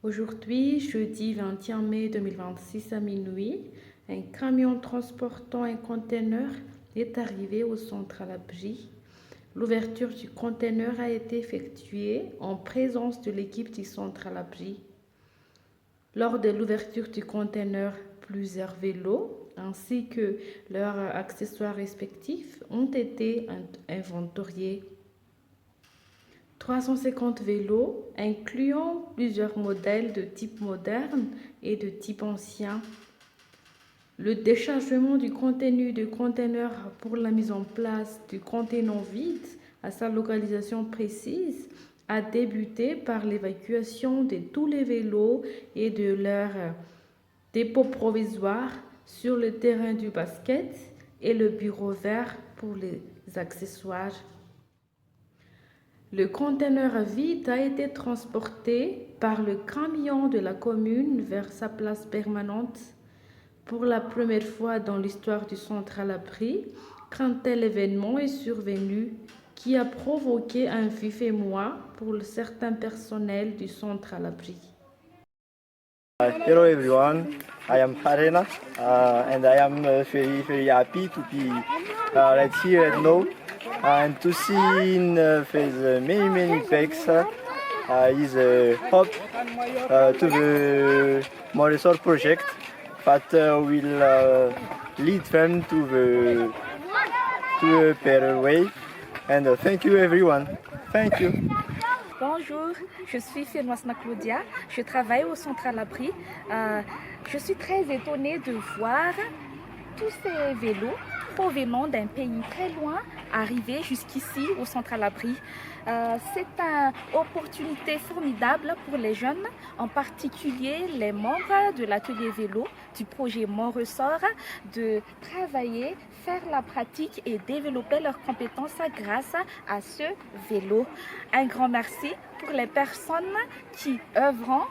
Aujourd'hui, jeudi 21 mai 2026 à minuit, un camion transportant un conteneur est arrivé au centre à l'abri. L'ouverture du conteneur a été effectuée en présence de l'équipe du centre à l'abri. Lors de l'ouverture du conteneur, plusieurs vélos ainsi que leurs accessoires respectifs ont été inventoriés. 350 vélos, incluant plusieurs modèles de type moderne et de type ancien. Le déchargement du contenu du conteneur pour la mise en place du contenant vide à sa localisation précise a débuté par l'évacuation de tous les vélos et de leurs dépôts provisoires sur le terrain du basket et le bureau vert pour les accessoires. Le conteneur vide a été transporté par le camion de la commune vers sa place permanente. Pour la première fois dans l'histoire du centre à l'abri, qu'un tel événement est survenu qui a provoqué un vif émoi pour certains personnels du centre à l'abri. Hello everyone, I am Harena and I am very happy to be right here right now and to see with many peaks is a hope to the Morisol project that will lead them to a better way, and thank you everyone. Thank you. Bonjour, je suis Firmasna Claudia, je travaille au centre à l'abri. Je suis très étonnée de voir tous ces vélos provenant d'un pays très loin arriver jusqu'ici au centre à l'abri. C'est une opportunité formidable pour les jeunes, en particulier les membres de l'atelier vélo du projet Mon Ressort, de travailler, faire la pratique et développer leurs compétences grâce à ce vélo. Un grand merci pour les personnes qui œuvrent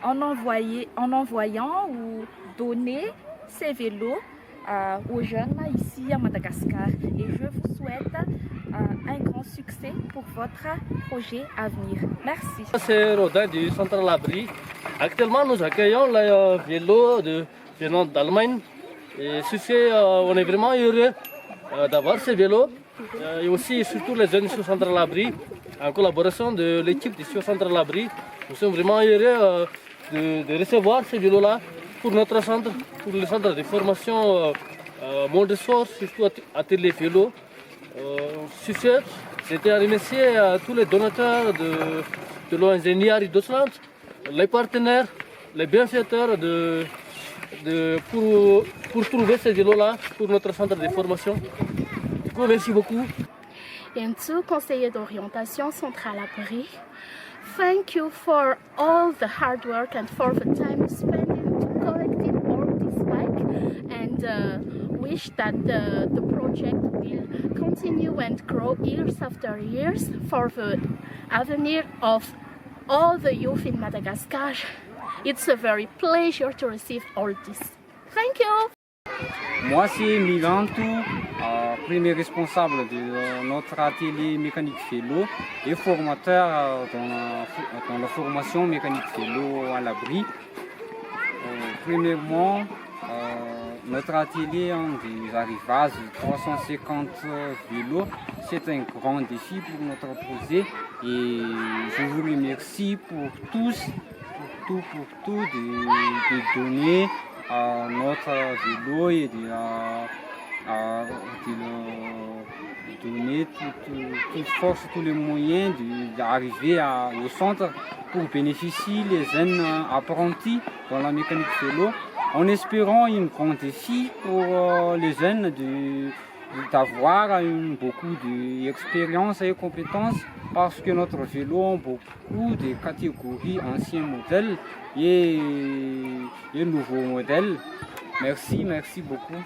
en envoyant ou donner ces vélos aux jeunes ici à Madagascar. Et je vous souhaite un grand succès pour votre projet à venir. Merci. C'est Rodin du centre à l'abri. Actuellement, nous accueillons les vélos venant d'Allemagne. Et on est vraiment heureux d'avoir ces vélos. Et aussi, surtout les jeunes du centre à l'abri, en collaboration de l'équipe du centre à l'abri. Nous sommes vraiment heureux de recevoir ces vélos-là pour notre centre, pour le centre de formation Mon Ressort, surtout atelier vélo. Sur ce, c'était à remercier à tous les donateurs de l'ONG Deutschland, les partenaires, les bienfaiteurs pour trouver ces vélos-là pour notre centre de formation. Du coup, merci beaucoup. Yantou, conseiller d'orientation centre à l'abri. Thank you for all the hard work and for the time spent to collecting all this bike, and wish that the project will continue and grow years after years for the avenir of all the youth in Madagascar. It's a very pleasure to receive all this. Thank you! Moi, c'est Milantou, premier responsable de notre atelier mécanique vélo et formateur dans la formation mécanique vélo à l'abri. Premièrement, notre atelier a des arrivages de 350 vélos. C'est un grand défi pour notre projet et je vous remercie pour tous, pour tout de donner à notre vélo et de donner toute force, tous les moyens d'arriver au centre pour bénéficier les jeunes apprentis dans la mécanique vélo, en espérant un grand défi pour les jeunes d'avoir beaucoup d'expérience et compétences, parce que notre vélo a beaucoup de catégories anciens modèles et nouveaux modèles. Merci beaucoup.